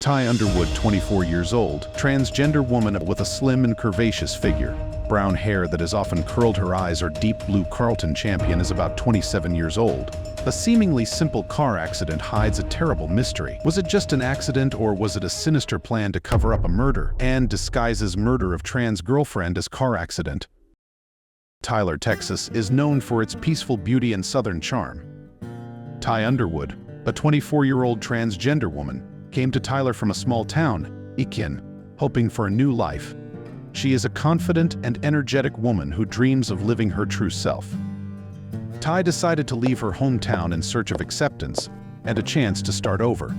Ty Underwood, 24 years old, transgender woman with a slim and curvaceous figure. Brown hair that has often curled her eyes, or deep blue. Carlton Champion is about 27 years old. A seemingly simple car accident hides a terrible mystery. Was it just an accident, or was it a sinister plan to cover up a murder? And disguises murder of trans girlfriend as car accident. Tyler, Texas, is known for its peaceful beauty and southern charm. Ty Underwood, a 24-year-old transgender woman, came to Tyler from a small town, Aiken, hoping for a new life. She is a confident and energetic woman who dreams of living her true self. Ty decided to leave her hometown in search of acceptance and a chance to start over.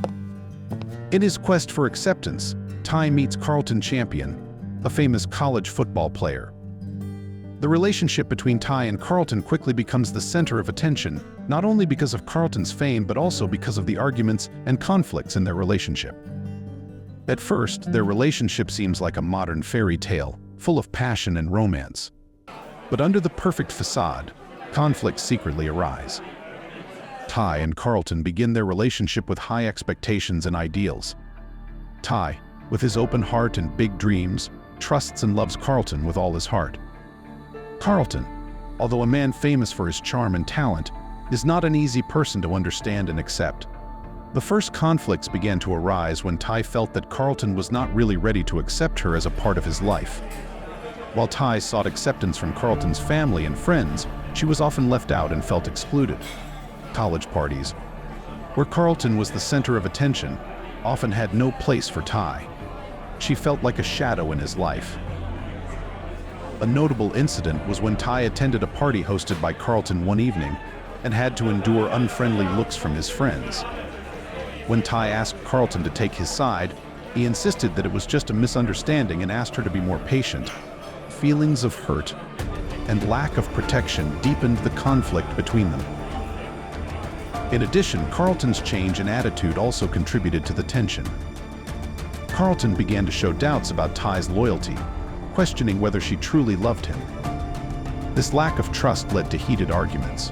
In his quest for acceptance, Ty meets Carlton Champion, a famous college football player. The relationship between Ty and Carlton quickly becomes the center of attention, not only because of Carlton's fame but also because of the arguments and conflicts in their relationship. At first, their relationship seems like a modern fairy tale, full of passion and romance. But under the perfect facade, conflicts secretly arise. Ty and Carlton begin their relationship with high expectations and ideals. Ty, with his open heart and big dreams, trusts and loves Carlton with all his heart. Carlton, although a man famous for his charm and talent, is not an easy person to understand and accept. The first conflicts began to arise when Ty felt that Carlton was not really ready to accept her as a part of his life. While Ty sought acceptance from Carlton's family and friends, she was often left out and felt excluded. College parties, where Carlton was the center of attention, often had no place for Ty. She felt like a shadow in his life. A notable incident was when Ty attended a party hosted by Carlton one evening and had to endure unfriendly looks from his friends. When Ty asked Carlton to take his side, he insisted that it was just a misunderstanding and asked her to be more patient. Feelings of hurt and lack of protection deepened the conflict between them. In addition, Carlton's change in attitude also contributed to the tension. Carlton began to show doubts about Ty's loyalty, questioning whether she truly loved him. This lack of trust led to heated arguments.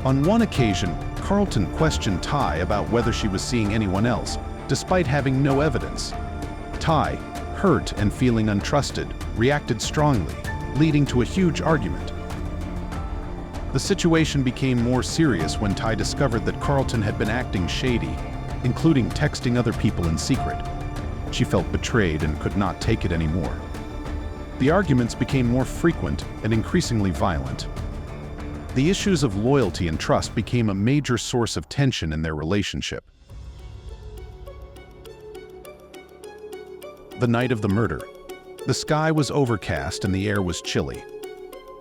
On one occasion, Carlton questioned Ty about whether she was seeing anyone else, despite having no evidence. Ty, hurt and feeling untrusted, reacted strongly, leading to a huge argument. The situation became more serious when Ty discovered that Carlton had been acting shady, including texting other people in secret. She felt betrayed and could not take it anymore. The arguments became more frequent and increasingly violent. The issues of loyalty and trust became a major source of tension in their relationship. The night of the murder. The sky was overcast and the air was chilly.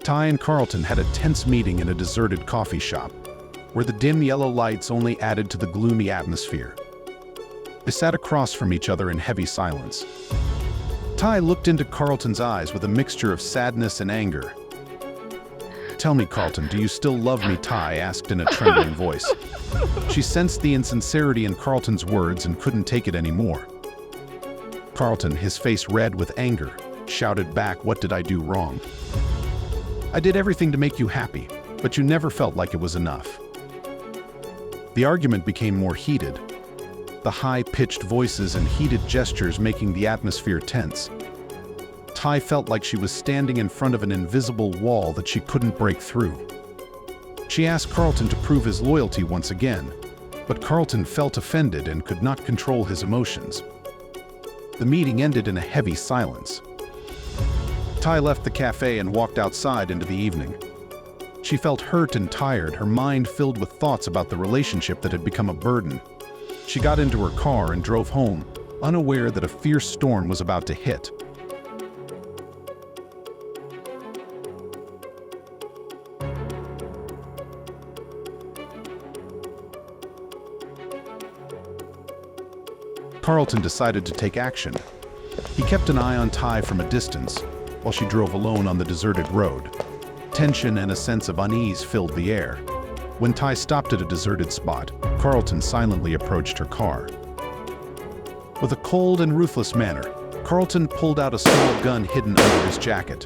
Ty and Carlton had a tense meeting in a deserted coffee shop, where the dim yellow lights only added to the gloomy atmosphere. They sat across from each other in heavy silence. Ty looked into Carlton's eyes with a mixture of sadness and anger. "Tell me, Carlton, do you still love me?" Ty asked in a trembling voice. She sensed the insincerity in Carlton's words and couldn't take it anymore. Carlton, his face red with anger, shouted back, "What did I do wrong? I did everything to make you happy, but you never felt like it was enough." The argument became more heated, the high-pitched voices and heated gestures making the atmosphere tense. Ty felt like she was standing in front of an invisible wall that she couldn't break through. She asked Carlton to prove his loyalty once again, but Carlton felt offended and could not control his emotions. The meeting ended in a heavy silence. Ty left the cafe and walked outside into the evening. She felt hurt and tired, her mind filled with thoughts about the relationship that had become a burden. She got into her car and drove home, unaware that a fierce storm was about to hit. Carlton decided to take action. He kept an eye on Ty from a distance, while she drove alone on the deserted road. Tension and a sense of unease filled the air. When Ty stopped at a deserted spot, Carlton silently approached her car. With a cold and ruthless manner, Carlton pulled out a small gun hidden under his jacket.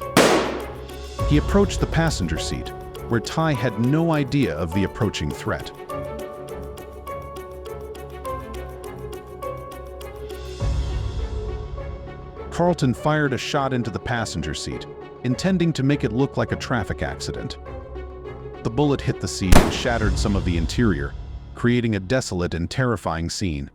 He approached the passenger seat, where Ty had no idea of the approaching threat. Carlton fired a shot into the passenger seat, intending to make it look like a traffic accident. The bullet hit the seat and shattered some of the interior, creating a desolate and terrifying scene.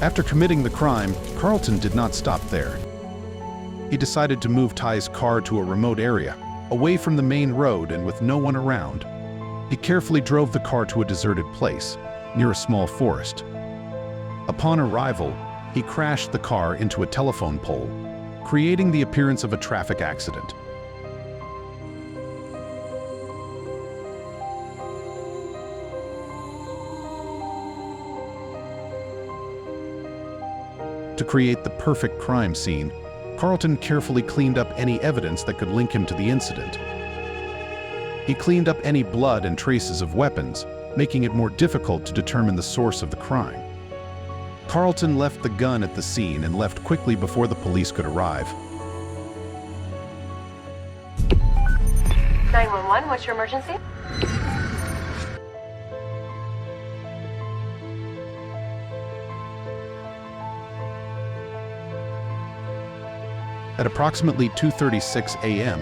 After committing the crime, Carlton did not stop there. He decided to move Ty's car to a remote area, away from the main road and with no one around. He carefully drove the car to a deserted place, near a small forest. Upon arrival, he crashed the car into a telephone pole, creating the appearance of a traffic accident. To create the perfect crime scene, Carlton carefully cleaned up any evidence that could link him to the incident. He cleaned up any blood and traces of weapons, making it more difficult to determine the source of the crime. Carlton left the gun at the scene and left quickly before the police could arrive. 911, what's your emergency? At approximately 2:36 a.m.,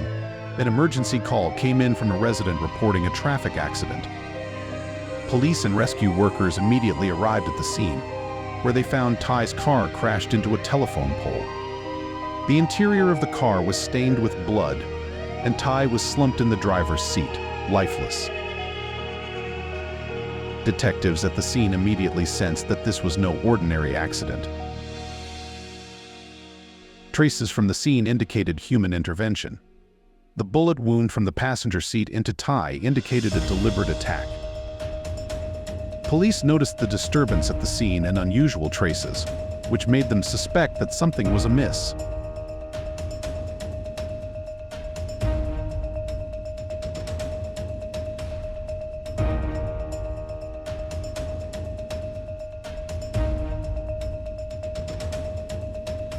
an emergency call came in from a resident reporting a traffic accident. Police and rescue workers immediately arrived at the scene, where they found Ty's car crashed into a telephone pole. The interior of the car was stained with blood, and Ty was slumped in the driver's seat, lifeless. Detectives at the scene immediately sensed that this was no ordinary accident. Traces from the scene indicated human intervention. The bullet wound from the passenger seat into Ty indicated a deliberate attack. Police noticed the disturbance at the scene and unusual traces, which made them suspect that something was amiss.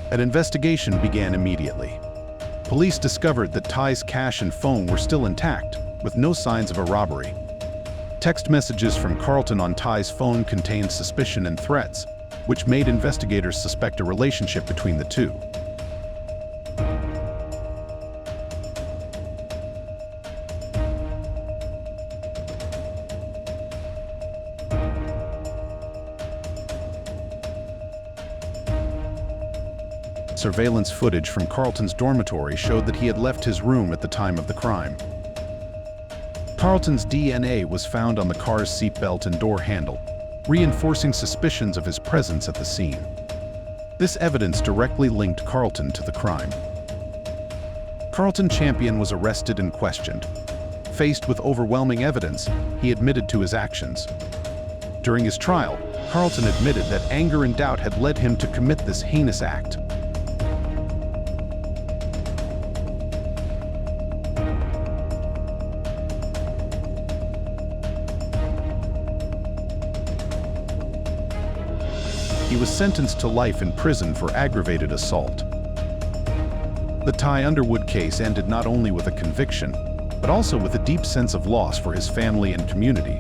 An investigation began immediately. Police discovered that Ty's cash and phone were still intact, with no signs of a robbery. Text messages from Carlton on Ty's phone contained suspicion and threats, which made investigators suspect a relationship between the two. Surveillance footage from Carlton's dormitory showed that he had left his room at the time of the crime. Carlton's DNA was found on the car's seatbelt and door handle, reinforcing suspicions of his presence at the scene. This evidence directly linked Carlton to the crime. Carlton Champion was arrested and questioned. Faced with overwhelming evidence, he admitted to his actions. During his trial, Carlton admitted that anger and doubt had led him to commit this heinous act. He was sentenced to life in prison for aggravated assault. The Ty Underwood case ended not only with a conviction, but also with a deep sense of loss for his family and community.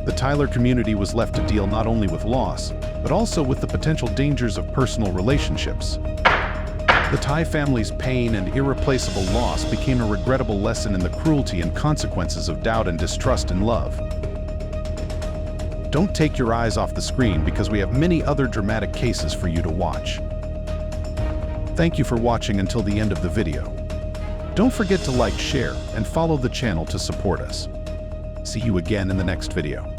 The Tyler community was left to deal not only with loss, but also with the potential dangers of personal relationships. The Ty family's pain and irreplaceable loss became a regrettable lesson in the cruelty and consequences of doubt and distrust in love. Don't take your eyes off the screen because we have many other dramatic cases for you to watch. Thank you for watching until the end of the video. Don't forget to like, share, and follow the channel to support us. See you again in the next video.